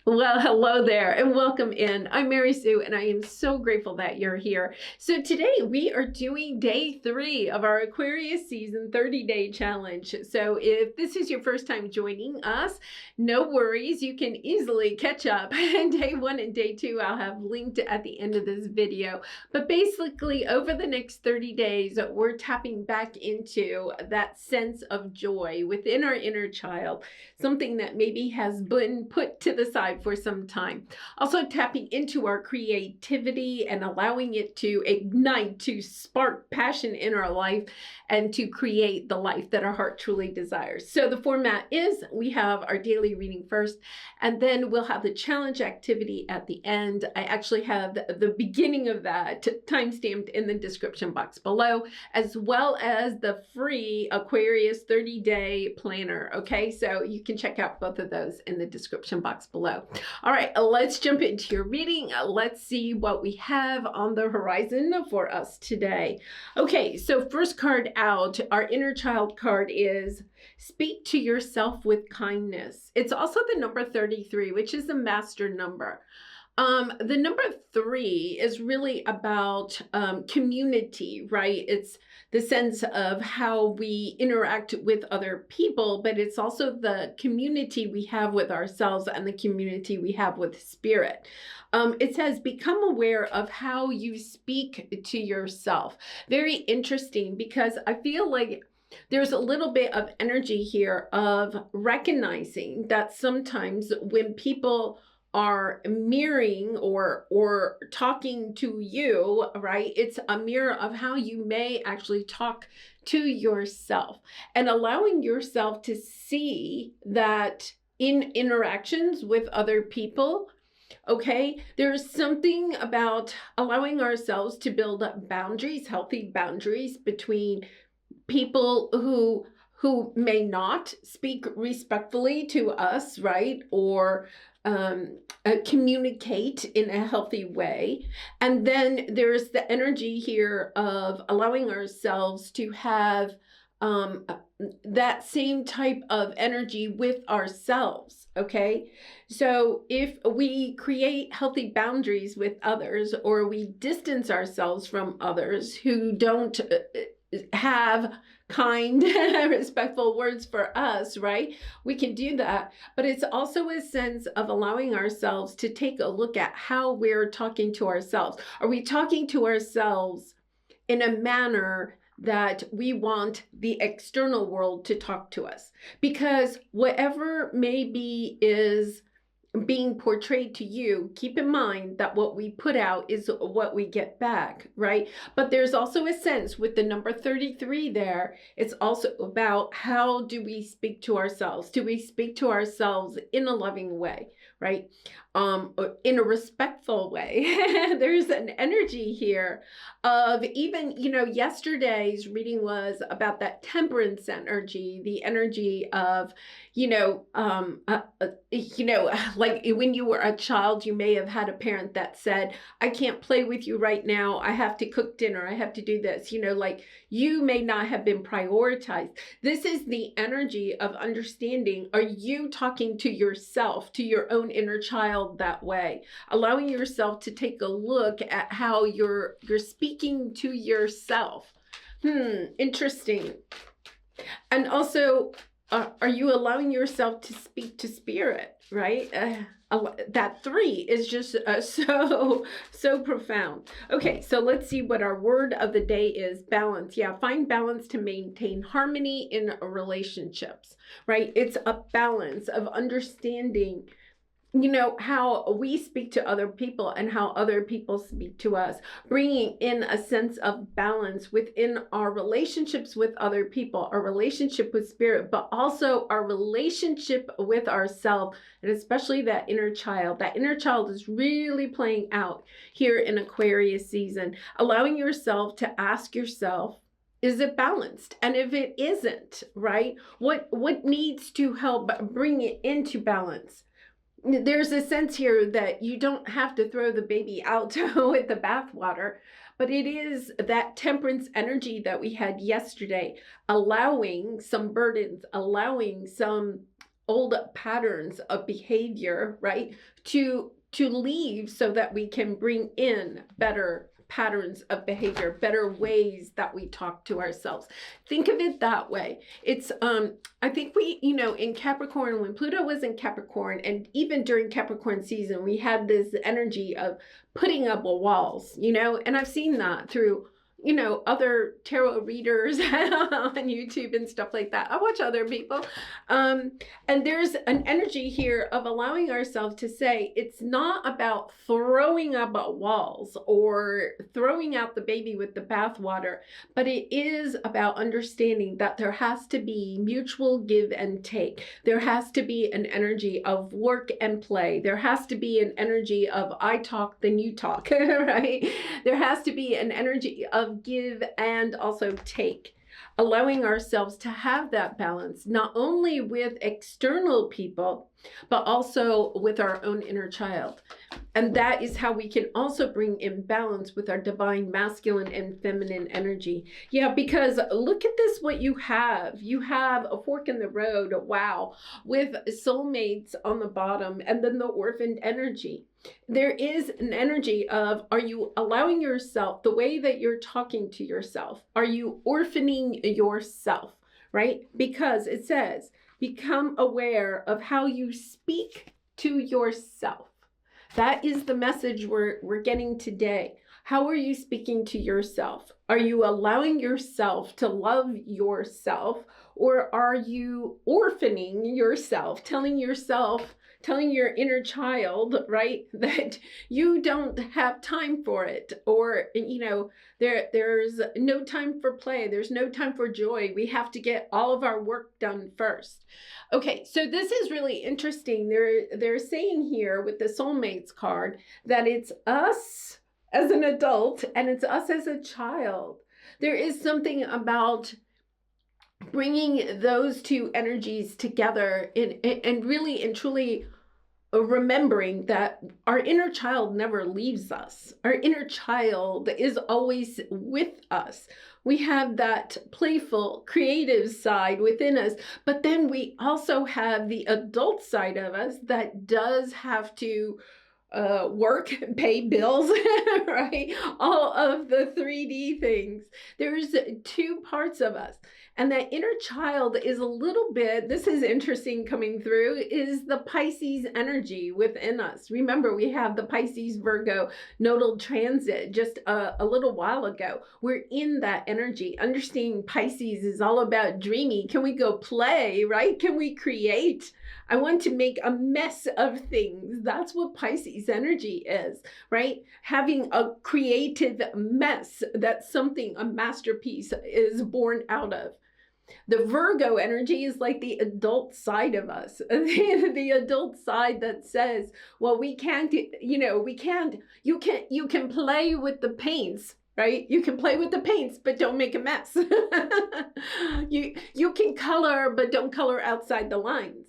Well, hello there and welcome in. I'm Mary Sue and I am so grateful that you're here. So today we are doing day 3 of our Aquarius season 30-day challenge. So if this is your first time joining us, no worries. You can easily catch up. Day 1 and day 2 I'll have linked at the end of this video. But basically over the next 30 days, we're tapping back into that sense of joy within our inner child, something that maybe has been put to the side for some time. Also tapping into our creativity and allowing it to ignite, to spark passion in our life and to create the life that our heart truly desires. So the format is we have our daily reading first, and then we'll have the challenge activity at the end. I actually have the beginning of that timestamped in the description box below, as well as the free Aquarius 30-day planner. Okay, so you can check out both of those in the description box below. All right, let's jump into your reading. Let's see what we have on the horizon for us today. Okay, so first card out, our inner child card is speak to yourself with kindness. It's also the number 33, which is the master number. The number 3 is really about community, right? It's the sense of how we interact with other people, but it's also the community we have with ourselves and the community we have with spirit. It says, become aware of how you speak to yourself. Very interesting, because I feel like there's a little bit of energy here of recognizing that sometimes when people are mirroring or talking to you, right? It's a mirror of how you may actually talk to yourself, and allowing yourself to see that in interactions with other people. Okay, there's something about allowing ourselves to build up boundaries, healthy boundaries between people who may not speak respectfully to us, right? Or communicate in a healthy way. And then there's the energy here of allowing ourselves to have that same type of energy with ourselves. Okay, so if we create healthy boundaries with others, or we distance ourselves from others who don't have kind, respectful words for us, right? We can do that, but it's also a sense of allowing ourselves to take a look at how we're talking to ourselves. Are we talking to ourselves in a manner that we want the external world to talk to us? Because whatever maybe is being portrayed to you, keep in mind that what we put out is what we get back, right? But there's also a sense with the number 33 there, it's also about how do we speak to ourselves? Do we speak to ourselves in a loving way, right? In a respectful way. There's an energy here of, even, yesterday's reading was about that temperance energy, the energy of, like when you were a child, you may have had a parent that said, I can't play with you right now. I have to cook dinner. I have to do this, like you may not have been prioritized. This is the energy of understanding. Are you talking to yourself, to your own inner child that way? Allowing yourself to take a look at how you're speaking to yourself. Interesting. And also, are you allowing yourself to speak to spirit, right? That 3 is just so profound. Okay, so let's see what our word of the day is. Balance. Yeah, find balance to maintain harmony in relationships, right? It's a balance of understanding, how we speak to other people and how other people speak to us, bringing in a sense of balance within our relationships with other people, our relationship with spirit, but also our relationship with ourselves, and especially that inner child. That inner child is really playing out here in Aquarius season, allowing yourself to ask yourself, is it balanced? And if it isn't, right, what needs to help bring it into balance? There's a sense here that you don't have to throw the baby out with the bathwater, but it is that temperance energy that we had yesterday, allowing some burdens, allowing some old patterns of behavior, right? To leave so that we can bring in better patterns of behavior, better ways that we talk to ourselves. Think of it that way. It's I think we, in Capricorn, when Pluto was in Capricorn, and even during Capricorn season, we had this energy of putting up walls, and I've seen that through other tarot readers on YouTube and stuff like that. I watch other people. And there's an energy here of allowing ourselves to say, it's not about throwing up walls or throwing out the baby with the bathwater, but it is about understanding that there has to be mutual give and take. There has to be an energy of work and play. There has to be an energy of I talk, then you talk, right? There has to be an energy of give and also take, allowing ourselves to have that balance, not only with external people, but also with our own inner child. And that is how we can also bring in balance with our divine masculine and feminine energy. Yeah, because look at this, what you have. You have a fork in the road, wow, with soulmates on the bottom, and then the orphaned energy. There is an energy of, are you allowing yourself, the way that you're talking to yourself, are you orphaning yourself, right? Because it says, become aware of how you speak to yourself. That is the message we're getting today. How are you speaking to yourself? Are you allowing yourself to love yourself, or are you orphaning yourself, telling your inner child, right, that you don't have time for it, or there's no time for play, there's no time for joy, we have to get all of our work done first. Okay, so this is really interesting. They're saying here with the soulmates card that it's us as an adult and it's us as a child. There is something about bringing those two energies together and really and truly remembering that our inner child never leaves us. Our inner child is always with us. We have that playful, creative side within us, but then we also have the adult side of us that does have to work, pay bills, right? All of the 3D things. There's two parts of us. And that inner child is a little bit, this is interesting coming through, is the Pisces energy within us. Remember, we have the Pisces Virgo nodal transit just a little while ago. We're in that energy. Understanding Pisces is all about dreaming. Can we go play, right? Can we create? I want to make a mess of things. That's what Pisces energy is, right? Having a creative mess, that's something, a masterpiece is born out of. The Virgo energy is like the adult side of us, the adult side that says, well, we can't, you can play with the paints, right? You can play with the paints, but don't make a mess. You can color, but don't color outside the lines.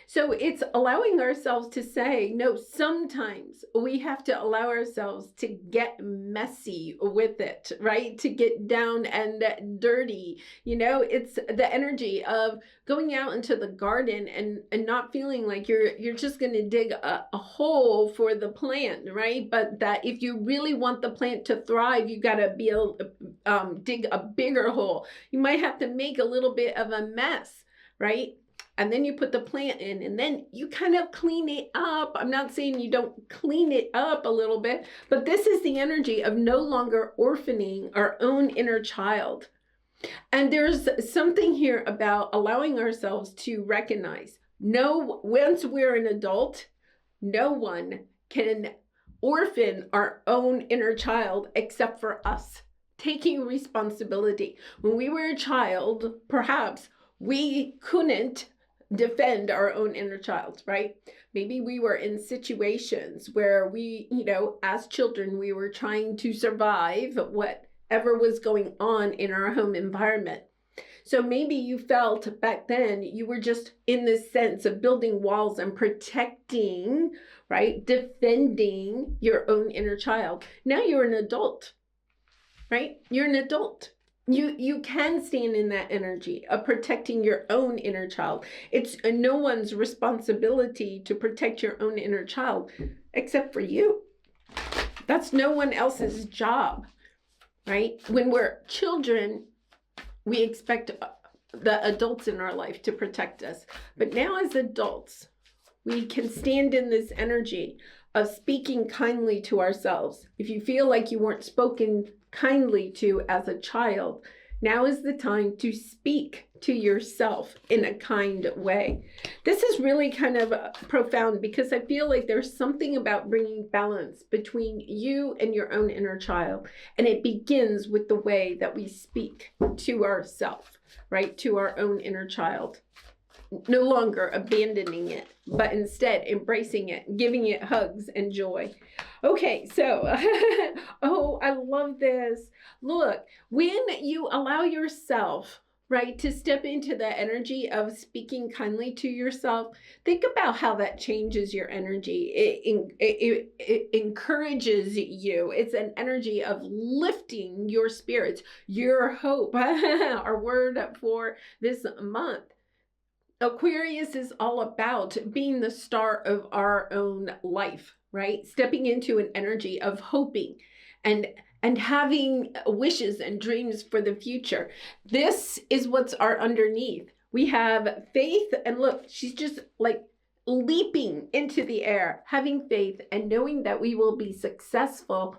So it's allowing ourselves to say, no, sometimes we have to allow ourselves to get messy with it, right? To get down and dirty. It's the energy of going out into the garden and not feeling like you're just going to dig a hole for the plant, right? But that if you really want the plant to thrive, you got to be able to dig a bigger hole. You might have to make a little bit of a mess, right? And then you put the plant in and then you kind of clean it up. I'm not saying you don't clean it up a little bit, but this is the energy of no longer orphaning our own inner child. And there's something here about allowing ourselves to recognize, once we're an adult, no one can orphan our own inner child except for us taking responsibility. When we were a child, perhaps we couldn't defend our own inner child, right? Maybe we were in situations where we, as children, we were trying to survive whatever was going on in our home environment. So maybe you felt back then you were just in this sense of building walls and protecting, right? Defending your own inner child. Now you're an adult, right? You're an adult. You can stand in that energy of protecting your own inner child. It's no one's responsibility to protect your own inner child except for you. That's no one else's job, right? When we're children, we expect the adults in our life to protect us. But now as adults, we can stand in this energy of speaking kindly to ourselves. If you feel like you weren't spoken kindly to as a child, now is the time to speak to yourself in a kind way. This is really kind of profound because I feel like there's something about bringing balance between you and your own inner child. And it begins with the way that we speak to ourselves, right? To our own inner child. No longer abandoning it, but instead embracing it, giving it hugs and joy. Okay, so, oh, I love this. Look, when you allow yourself, right, to step into the energy of speaking kindly to yourself, think about how that changes your energy. It encourages you. It's an energy of lifting your spirits, your hope, our word for this month. Aquarius is all about being the star of our own life, right? Stepping into an energy of hoping and having wishes and dreams for the future. This is what's our underneath. We have faith, and look, she's just like leaping into the air, having faith and knowing that we will be successful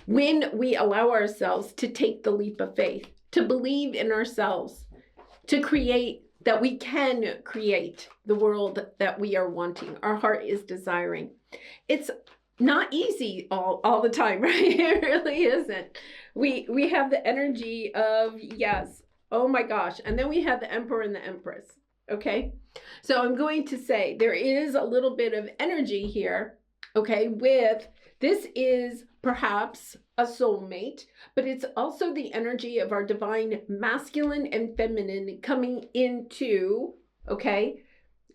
when we allow ourselves to take the leap of faith, to believe in ourselves, to create, that we can create the world that we are wanting, our heart is desiring. It's not easy all the time, right? It really isn't. We have the energy of, yes, oh my gosh, and then we have the Emperor and the Empress, okay? So I'm going to say there is a little bit of energy here, okay, with this is perhaps a soulmate, but it's also the energy of our divine masculine and feminine coming into, okay,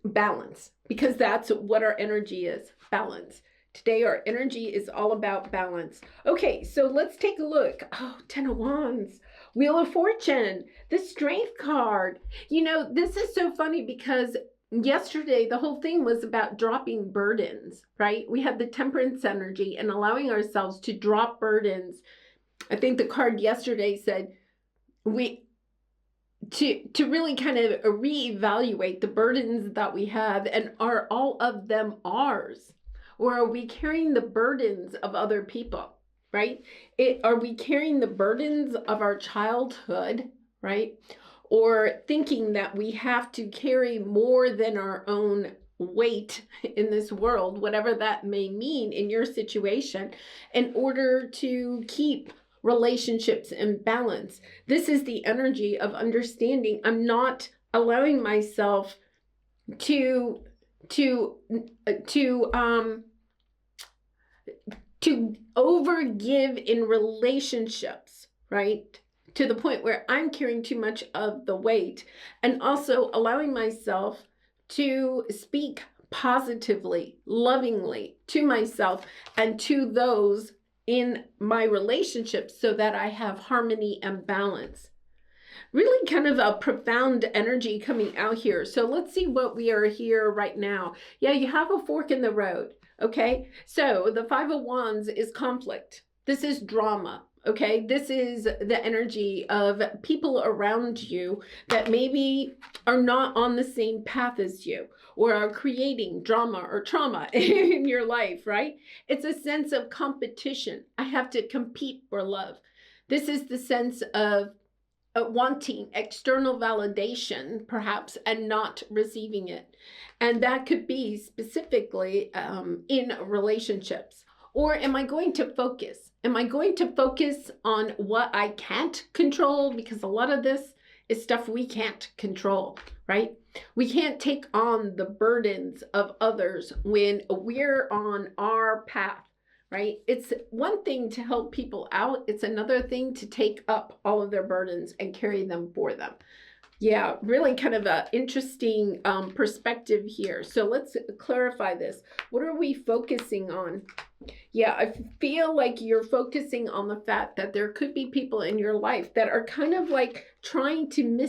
balance, because that's what our energy is, balance. Today, our energy is all about balance. Okay, so let's take a look. Oh, 10 of Wands, Wheel of Fortune, the Strength card. You know, this is so funny because yesterday, the whole thing was about dropping burdens, right? We had the Temperance energy and allowing ourselves to drop burdens. I think the card yesterday said to really kind of reevaluate the burdens that we have, and are all of them ours? Or are we carrying the burdens of other people, right? Are we carrying the burdens of our childhood, right? Or thinking that we have to carry more than our own weight in this world, whatever that may mean in your situation, in order to keep relationships in balance. This is the energy of understanding. I'm not allowing myself to overgive in relationships, right? To the point where I'm carrying too much of the weight, and also allowing myself to speak positively, lovingly to myself and to those in my relationships so that I have harmony and balance. Really kind of a profound energy coming out here. So let's see what we are here right now. Yeah, you have a fork in the road. Okay, so the Five of Wands is conflict. This is drama. Okay, this is the energy of people around you that maybe are not on the same path as you, or are creating drama or trauma in your life, right? It's a sense of competition. I have to compete for love. This is the sense of wanting external validation, perhaps, and not receiving it. And that could be specifically in relationships. Or am I going to focus? Am I going to focus on what I can't control? Because a lot of this is stuff we can't control, right? We can't take on the burdens of others when we're on our path, right? It's one thing to help people out. It's another thing to take up all of their burdens and carry them for them. Yeah, really kind of an interesting perspective here. So let's clarify this. What are we focusing on Yeah, I feel like you're focusing on the fact that there could be people in your life that are kind of like trying to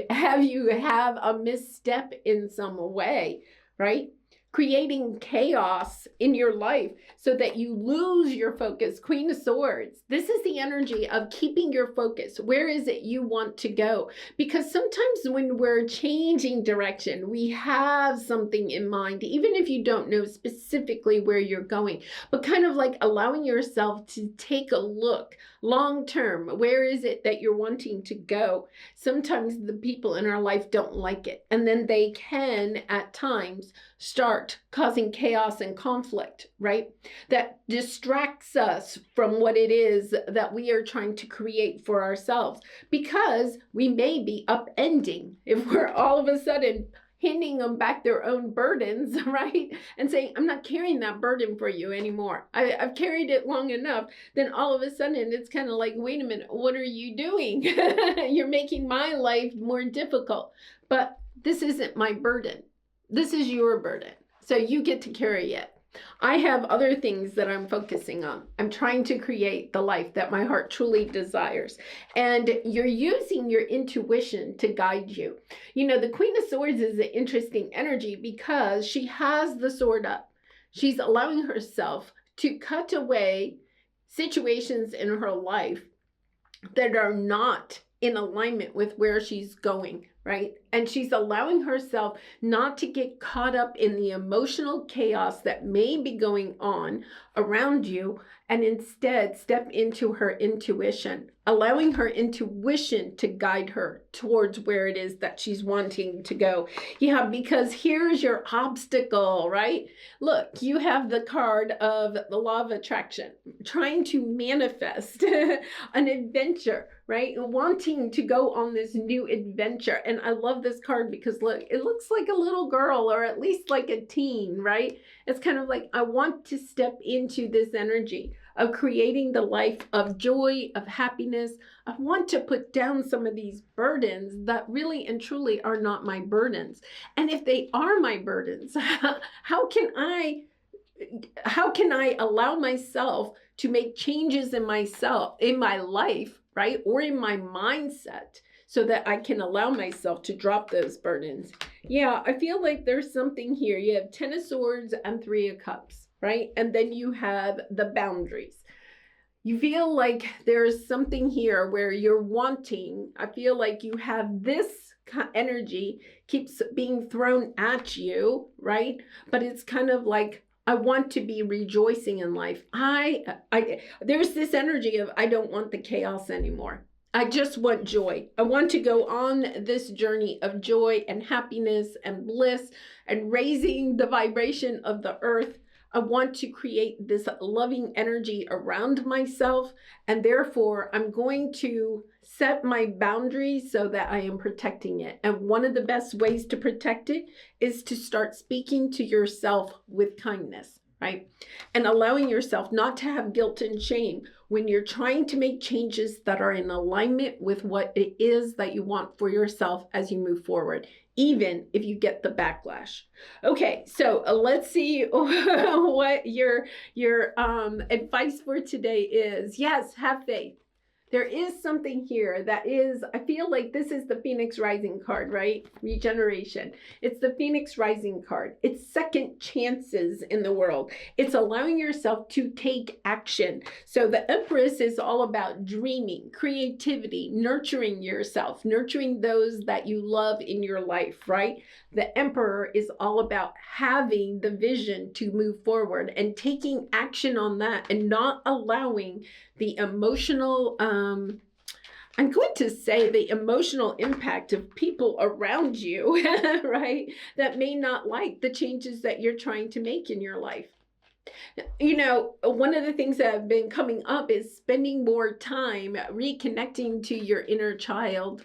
have you have a misstep in some way, right? Creating chaos in your life so that you lose your focus. Queen of Swords. This is the energy of keeping your focus. Where is it you want to go? Because sometimes when we're changing direction, we have something in mind, even if you don't know specifically where you're going, but kind of like allowing yourself to take a look long term. Where is it that you're wanting to go? Sometimes the people in our life don't like it, and then they can at times start causing chaos and conflict, right? That distracts us from what it is that we are trying to create for ourselves, because we may be upending if we're all of a sudden handing them back their own burdens, right? And saying, I'm not carrying that burden for you anymore. I've carried it long enough. Then all of a sudden it's kind of like, wait a minute, what are you doing? You're making my life more difficult. But this isn't my burden. This is your burden. So you get to carry it. I have other things that I'm focusing on. I'm trying to create the life that my heart truly desires. And you're using your intuition to guide you. You know, the Queen of Swords is an interesting energy because she has the sword up. She's allowing herself to cut away situations in her life that are not in alignment with where she's going, right? And she's allowing herself not to get caught up in the emotional chaos that may be going on around you, and instead step into her intuition, allowing her intuition to guide her towards where it is that she's wanting to go. Yeah, because here's your obstacle, right? Look, you have the card of the law of attraction, trying to manifest an adventure, right? Wanting to go on this new adventure. And I love this card because look, it looks like a little girl, or at least like a teen, right? It's kind of like, I want to step into this energy of creating the life of joy, of happiness. I want to put down some of these burdens that really and truly are not my burdens. And if they are my burdens, how can I allow myself to make changes in myself, in my life, right? Or in my mindset, so that I can allow myself to drop those burdens. Yeah, I feel like there's something here. You have 10 of Swords and 3 of Cups, right? And then you have the boundaries. You feel like there's something here where you're wanting, I feel like you have this energy keeps being thrown at you, right? But it's kind of like, I want to be rejoicing in life. There's this energy of, I don't want the chaos anymore. I just want joy. I want to go on this journey of joy and happiness and bliss and raising the vibration of the earth. I want to create this loving energy around myself, and therefore I'm going to set my boundaries so that I am protecting it. And one of the best ways to protect it is to start speaking to yourself with kindness, right? And allowing yourself not to have guilt and shame when you're trying to make changes that are in alignment with what it is that you want for yourself as you move forward, even if you get the backlash. Okay, so let's see what your advice for today is. Yes, have faith. There is something here that is, I feel like this is the Phoenix Rising card, right? Regeneration. It's the Phoenix Rising card. It's second chances in the world. It's allowing yourself to take action. So the Empress is all about dreaming, creativity, nurturing yourself, nurturing those that you love in your life, right? The Emperor is all about having the vision to move forward and taking action on that, and not allowing the emotional, I'm going to say the emotional impact of people around you, right? That may not like the changes that you're trying to make in your life. You know, one of the things that have been coming up is spending more time reconnecting to your inner child,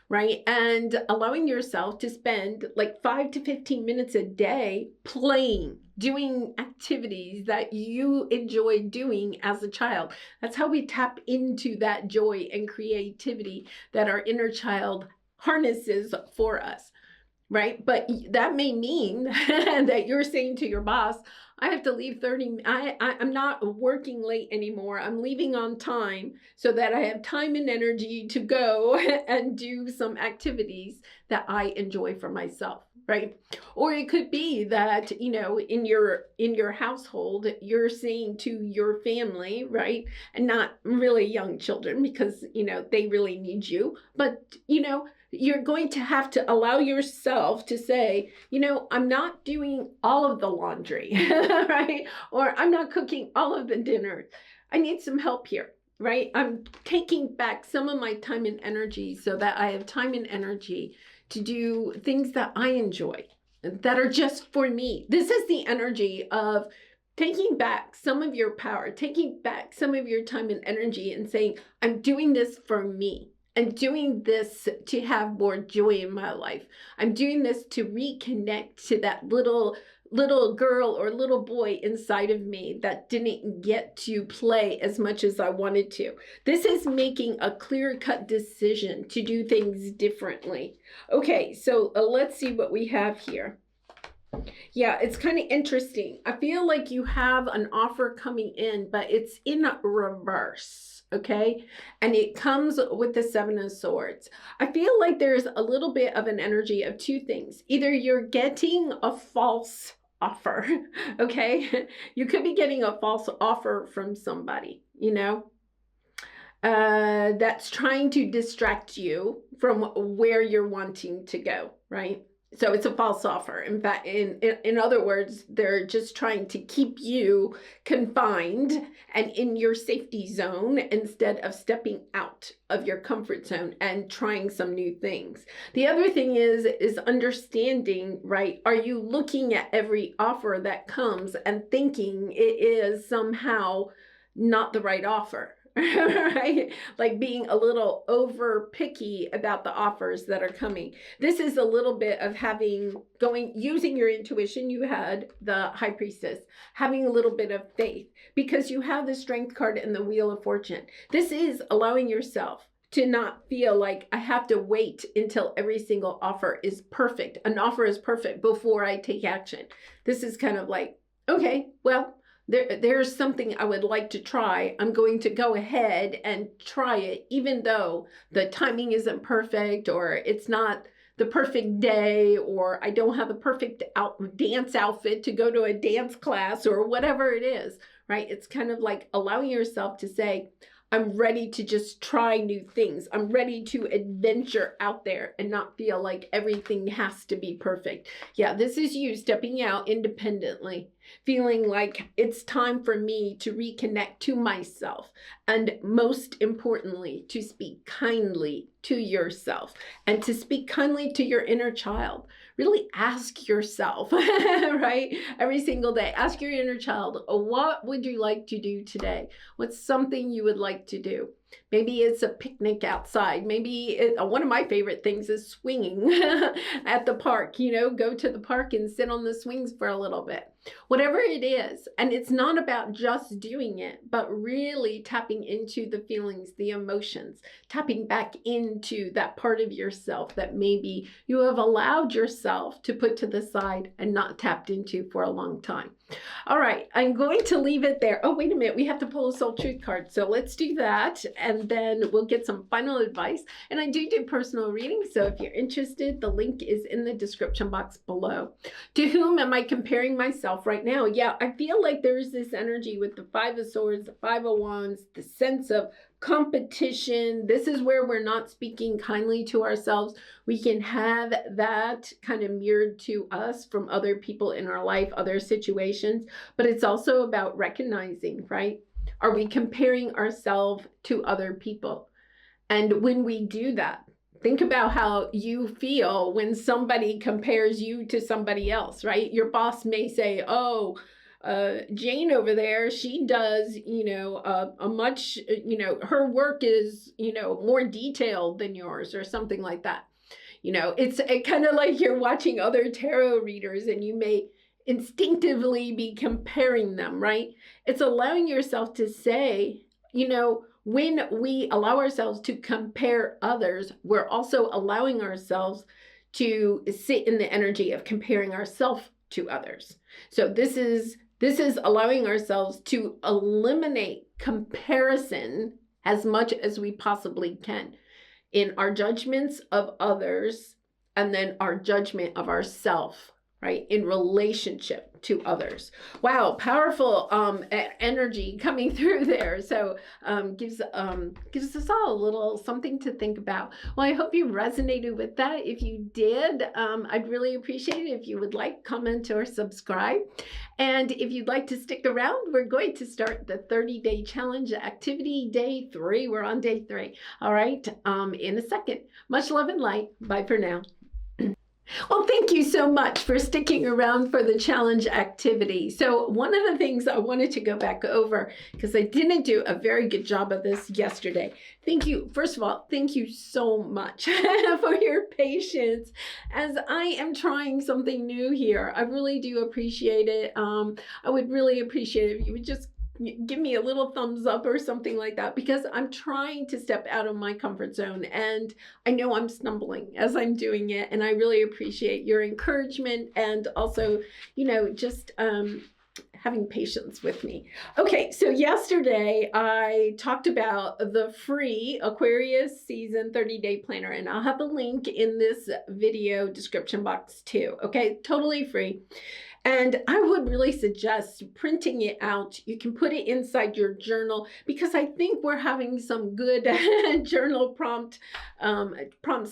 right? And allowing yourself to spend like 5 to 15 minutes a day playing, doing activities that you enjoy doing as a child. That's how we tap into that joy and creativity that our inner child harnesses for us, right? But that may mean that you're saying to your boss, I have to leave 30, I'm not working late anymore. I'm leaving on time so that I have time and energy to go and do some activities that I enjoy for myself, right? Or it could be that, in your household, you're saying to your family, right? And not really young children, because, they really need you, but, you're going to have to allow yourself to say, I'm not doing all of the laundry, right? Or I'm not cooking all of the dinner. I need some help here, right? I'm taking back some of my time and energy so that I have time and energy to do things that I enjoy, that are just for me. This is the energy of taking back some of your power, taking back some of your time and energy and saying, I'm doing this for me. I'm doing this to have more joy in my life. I'm doing this to reconnect to that little girl or little boy inside of me that didn't get to play as much as I wanted to. This is making a clear-cut decision to do things differently. Okay, so let's see what we have here. Yeah, it's kind of interesting. I feel like you have an offer coming in, but it's in reverse. Okay. And it comes with the Seven of Swords. I feel like there's a little bit of an energy of two things. Either you're getting a false offer. Okay. You could be getting a false offer from somebody, that's trying to distract you from where you're wanting to go. Right. So it's a false offer. In fact, in other words, they're just trying to keep you confined and in your safety zone instead of stepping out of your comfort zone and trying some new things. The other thing is understanding, right? Are you looking at every offer that comes and thinking it is somehow not the right offer? Right? Like being a little over picky about the offers that are coming. This is a little bit of using your intuition. You had the High Priestess, having a little bit of faith, because you have the Strength card and the Wheel of Fortune. This is allowing yourself to not feel like I have to wait until every single offer is perfect. An offer is perfect before I take action. This is kind of like, okay, well, there's something I would like to try. I'm going to go ahead and try it, even though the timing isn't perfect, or it's not the perfect day, or I don't have the perfect dance outfit to go to a dance class, or whatever it is, right? It's kind of like allowing yourself to say, I'm ready to just try new things. I'm ready to adventure out there and not feel like everything has to be perfect. Yeah, this is you stepping out independently, feeling like it's time for me to reconnect to myself. And most importantly, to speak kindly to yourself and to speak kindly to your inner child. Really ask yourself, right? Every single day, ask your inner child, what would you like to do today? What's something you would like to do? Maybe it's a picnic outside. Maybe one of my favorite things is swinging at the park. Go to the park and sit on the swings for a little bit. Whatever it is. And it's not about just doing it, but really tapping into the feelings, the emotions, tapping back into that part of yourself that maybe you have allowed yourself to put to the side and not tapped into for a long time. All right, I'm going to leave it there. Oh, wait a minute. We have to pull a Soul Truth card. So let's do that. And then we'll get some final advice. And I do personal readings. So if you're interested, the link is in the description box below. To whom am I comparing myself right now? Yeah, I feel like there's this energy with the Five of Swords, the Five of Wands, the sense of competition. This is where we're not speaking kindly to ourselves. We can have that kind of mirrored to us from other people in our life, other situations, but it's also about recognizing, right? Are we comparing ourselves to other people? And when we do that, think about how you feel when somebody compares you to somebody else, right? Your boss may say, oh, Jane over there, she does, a much, her work is, more detailed than yours, or something like that. It's kind of like you're watching other tarot readers and you may instinctively be comparing them, right? It's allowing yourself to say, when we allow ourselves to compare others, we're also allowing ourselves to sit in the energy of comparing ourselves to others. So this is This is allowing ourselves to eliminate comparison as much as we possibly can in our judgments of others, and then our judgment of ourself, right, in relationship to others. Wow, powerful energy coming through there. So gives us all a little something to think about. Well, I hope you resonated with that. If you did, I'd really appreciate it if you would like, comment, or subscribe. And if you'd like to stick around, we're going to start the 30-day challenge activity, day 3. We're on day 3. All right, in a second. Much love and light. Bye for now. Well, thank you so much for sticking around for the challenge activity. So one of the things I wanted to go back over, because I didn't do a very good job of this yesterday. Thank you. First of all, thank you so much for your patience as I am trying something new here. I really do appreciate it. I would really appreciate it if you would just give me a little thumbs up or something like that, because I'm trying to step out of my comfort zone and I know I'm stumbling as I'm doing it, and I really appreciate your encouragement and also, just having patience with me. Okay, so yesterday I talked about the free Aquarius season 30-day planner, and I'll have the link in this video description box too. Okay, totally free. And I would really suggest printing it out. You can put it inside your journal, because I think we're having some good journal prompts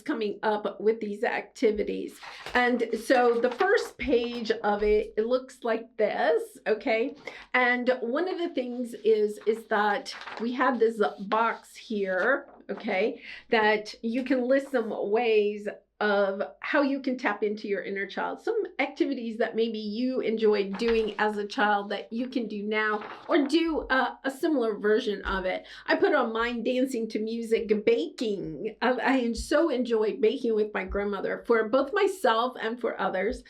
coming up with these activities. And so the first page of it looks like this, okay? And one of the things is that we have this box here, okay, that you can list some ways of how you can tap into your inner child. Some activities that maybe you enjoyed doing as a child that you can do now, or do a similar version of it. I put on mine dancing to music, baking. I so enjoy baking with my grandmother for both myself and for others.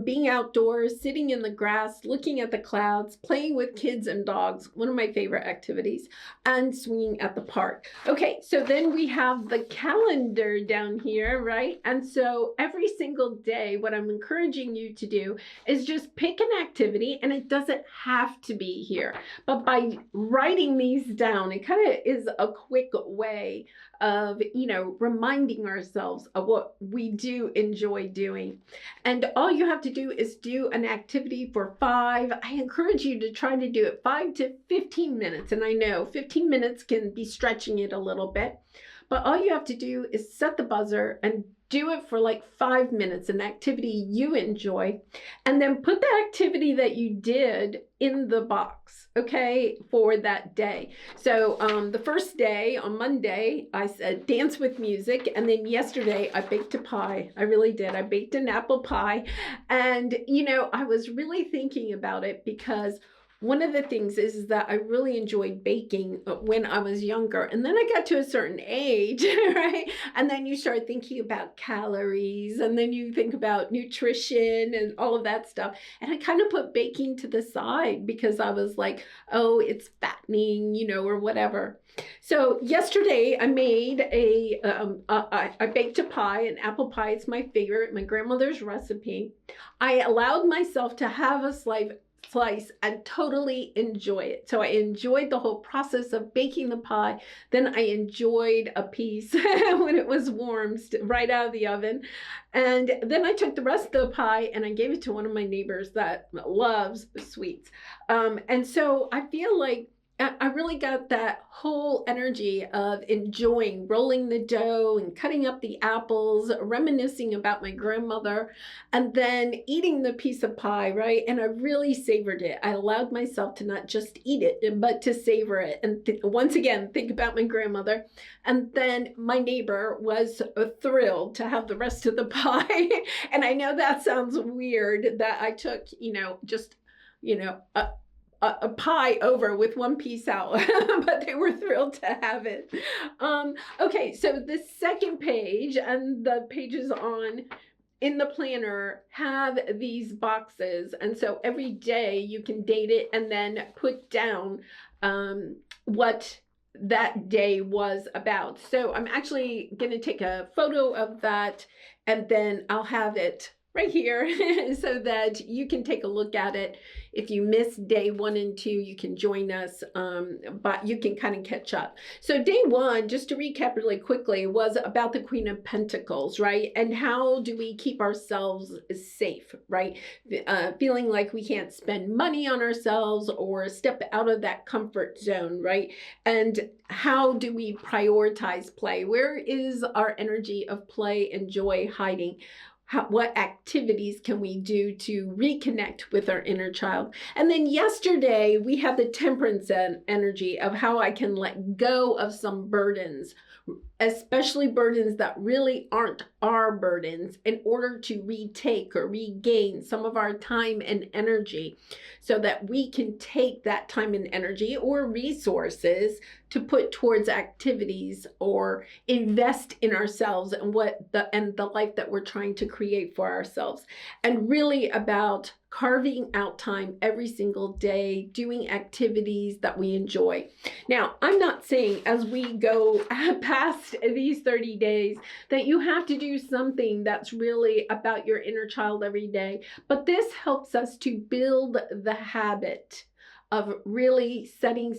Being outdoors, sitting in the grass, looking at the clouds, playing with kids and dogs, one of my favorite activities, and swinging at the park. Okay, so then we have the calendar down here, right? And so every single day, what I'm encouraging you to do is just pick an activity, and it doesn't have to be here, but by writing these down, it kind of is a quick way of, reminding ourselves of what we do enjoy doing. And all you have to do is do an activity for 5. I encourage you to try to do it 5 to 15 minutes. And I know 15 minutes can be stretching it a little bit, but all you have to do is set the buzzer and do it for like 5 minutes, an activity you enjoy, and then put the activity that you did in the box, okay, for that day. So the first day, on Monday, I said dance with music, and then yesterday I baked a pie. I really did. I baked an apple pie, and I was really thinking about it, because one of the things is that I really enjoyed baking when I was younger. And then I got to a certain age, right? And then you start thinking about calories, and then you think about nutrition and all of that stuff. And I kind of put baking to the side, because I was like, oh, it's fattening, or whatever. So yesterday I made I baked a pie, an apple pie. It's my favorite, my grandmother's recipe. I allowed myself to have a slice and totally enjoy it. So I enjoyed the whole process of baking the pie. Then I enjoyed a piece when it was warm, right out of the oven. And then I took the rest of the pie and I gave it to one of my neighbors that loves sweets. And so I feel like I really got that whole energy of enjoying rolling the dough and cutting up the apples, reminiscing about my grandmother, and then eating the piece of pie, right? And I really savored it. I allowed myself to not just eat it, but to savor it. And once again, think about my grandmother. And then my neighbor was thrilled to have the rest of the pie. And I know that sounds weird that I took, just, a pie over with one piece out, but they were thrilled to have it. Okay, so the second page and the pages in the planner have these boxes. And so every day you can date it and then put down what that day was about. So I'm actually going to take a photo of that, and then I'll have it right here so that you can take a look at it. If you missed day 1 and 2, you can join us, but you can kind of catch up. So day 1, just to recap really quickly, was about the Queen of Pentacles, right? And how do we keep ourselves safe, right? Feeling like we can't spend money on ourselves or step out of that comfort zone, right? And how do we prioritize play? Where is our energy of play and joy hiding? What activities can we do to reconnect with our inner child? And then yesterday, we had the temperance energy of how I can let go of some burdens, especially burdens that really aren't our burdens, in order to retake or regain some of our time and energy, so that we can take that time and energy or resources to put towards activities or invest in ourselves and the life that we're trying to create for ourselves. And really about carving out time every single day, doing activities that we enjoy. Now, I'm not saying as we go past these 30 days that you have to do something that's really about your inner child every day, but this helps us to build the habit of really setting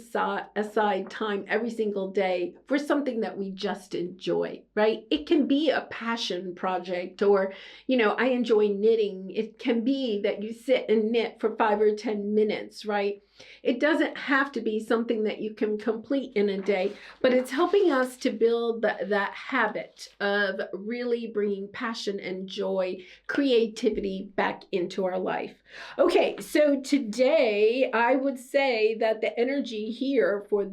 aside time every single day for something that we just enjoy, right? It can be a passion project, or, I enjoy knitting. It can be that you sit and knit for 5 or 10 minutes, right? It doesn't have to be something that you can complete in a day, but it's helping us to build that habit of really bringing passion and joy, creativity back into our life. Okay, so today I would say that the energy here for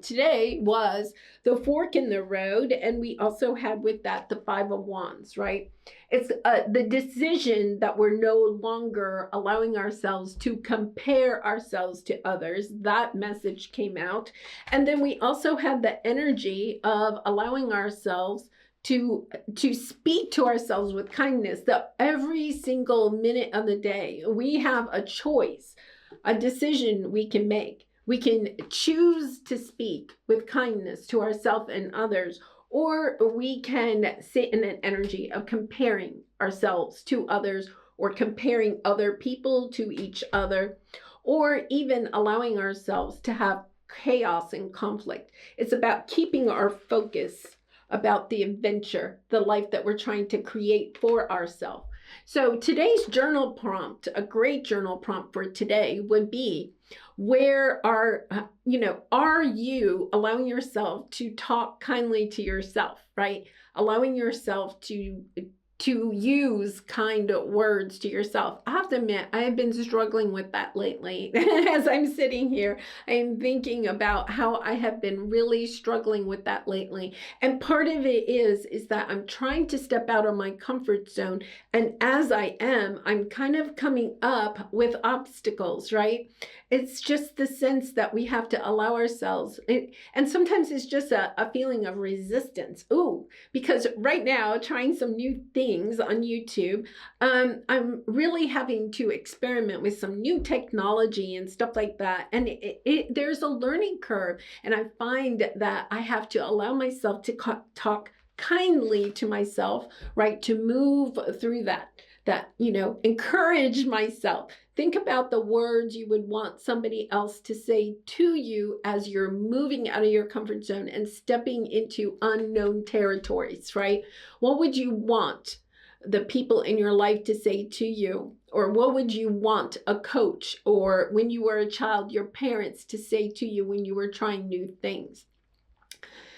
today was the fork in the road, and we also had with that the 5 of Wands, right? It's the decision that we're no longer allowing ourselves to compare ourselves to others. That message came out. And then we also had the energy of allowing ourselves to speak to ourselves with kindness, that every single minute of the day we have a choice, a decision we can make. We can choose to speak with kindness to ourselves and others, or we can sit in an energy of comparing ourselves to others, or comparing other people to each other, or even allowing ourselves to have chaos and conflict. It's about keeping our focus about the adventure, the life that we're trying to create for ourselves. So today's journal prompt, a great journal prompt for today would be, where are you allowing yourself to talk kindly to yourself, right? Allowing yourself to use kind words to yourself. I have to admit, I have been struggling with that lately. As I'm sitting here, I'm thinking about how I have been really struggling with that lately. And part of it is that I'm trying to step out of my comfort zone. And as I am, I'm kind of coming up with obstacles, right? It's just the sense that we have to allow ourselves, and sometimes it's just a feeling of resistance. Ooh, because right now, trying some new things on YouTube, I'm really having to experiment with some new technology and stuff like that. And there's a learning curve. And I find that I have to allow myself to talk kindly to myself, right? To move through that, encourage myself. Think about the words you would want somebody else to say to you as you're moving out of your comfort zone and stepping into unknown territories, right? What would you want the people in your life to say to you? Or what would you want a coach, or when you were a child, your parents to say to you when you were trying new things?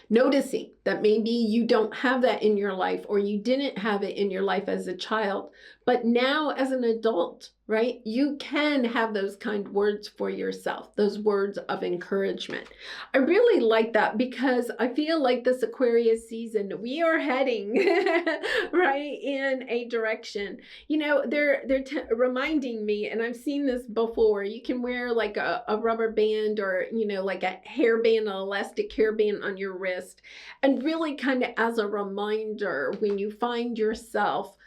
Noticing that maybe you don't have that in your life, or you didn't have it in your life as a child, but now as an adult, right? You can have those kind words for yourself, those words of encouragement. I really like that, because I feel like this Aquarius season, we are heading right in a direction. They're reminding me, and I've seen this before, you can wear like a rubber band, or, like a hairband, an elastic hairband on your wrist, and really kind of as a reminder when you find yourself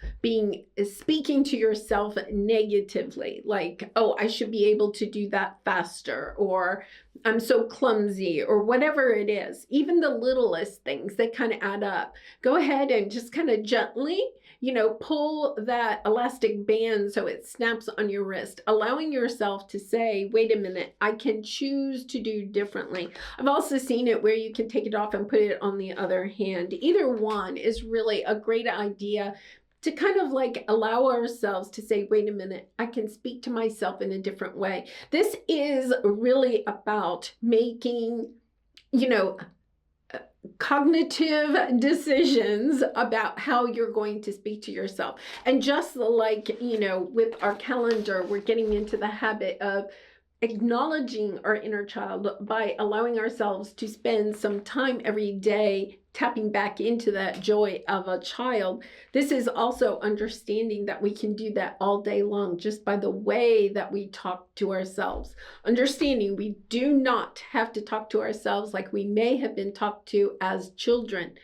speaking to yourself negatively, like, oh, I should be able to do that faster, or I'm so clumsy, or whatever it is. Even the littlest things that kind of add up. Go ahead and just kind of gently pull that elastic band so it snaps on your wrist, allowing yourself to say, wait a minute, I can choose to do differently. I've also seen it where you can take it off and put it on the other hand. Either one is really a great idea to kind of like allow ourselves to say, wait a minute, I can speak to myself in a different way. This is really about making, cognitive decisions about how you're going to speak to yourself. And just like, with our calendar, we're getting into the habit of acknowledging our inner child by allowing ourselves to spend some time every day tapping back into that joy of a child. This is also understanding that we can do that all day long just by the way that we talk to ourselves. Understanding we do not have to talk to ourselves like we may have been talked to as children,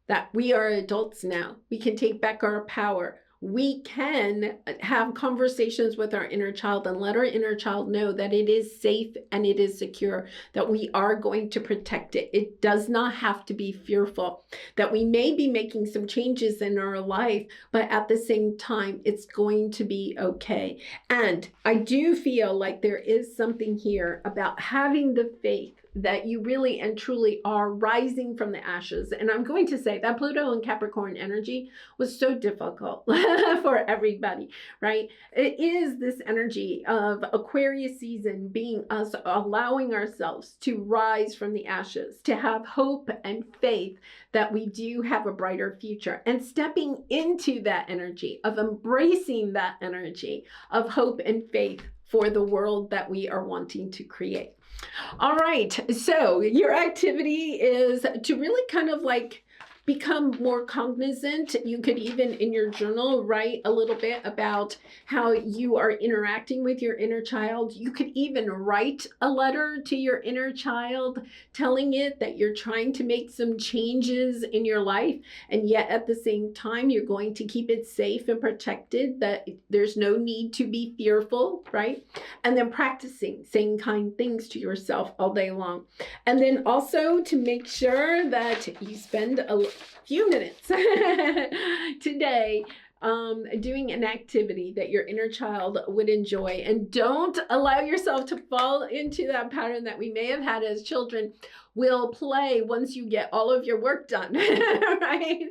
that we are adults now. We can take back our power. We can have conversations with our inner child and let our inner child know that it is safe and it is secure, that we are going to protect it. It does not have to be fearful, that we may be making some changes in our life, but at the same time, it's going to be okay. And I do feel like there is something here about having the faith that you really and truly are rising from the ashes. And I'm going to say that Pluto and Capricorn energy was so difficult for everybody, right? It is this energy of Aquarius season being us allowing ourselves to rise from the ashes, to have hope and faith that we do have a brighter future, and stepping into that energy of embracing that energy of hope and faith for the world that we are wanting to create. All right, so your activity is to really kind of like become more cognizant. You could even in your journal write a little bit about how you are interacting with your inner child. You could even write a letter to your inner child telling it that you're trying to make some changes in your life, and yet at the same time you're going to keep it safe and protected, that there's no need to be fearful, right? And then practicing saying kind things to yourself all day long. And then also to make sure that you spend a few minutes today doing an activity that your inner child would enjoy. And don't allow yourself to fall into that pattern that we may have had as children. Will play once you get all of your work done, right?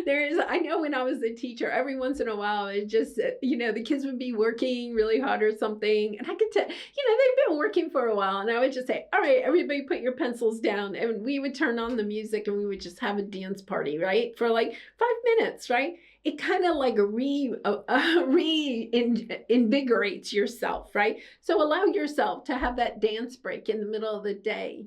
I know when I was a teacher, every once in a while, it just, the kids would be working really hard or something. And I could tell, they've been working for a while. And I would just say, all right, everybody put your pencils down. And we would turn on the music and we would just have a dance party, right? For like 5 minutes, right? It kind of like reinvigorates yourself, right? So allow yourself to have that dance break in the middle of the day,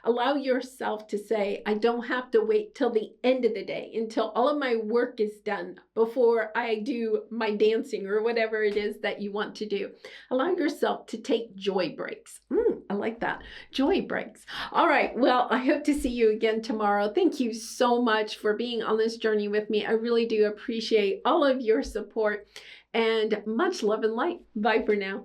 allow yourself to say, I don't have to wait till the end of the day, until all of my work is done before I do my dancing or whatever it is that you want to do. Allow yourself to take joy breaks. I like that. Joy breaks. All right. Well, I hope to see you again tomorrow. Thank you so much for being on this journey with me. I really do appreciate all of your support, and much love and light. Bye for now.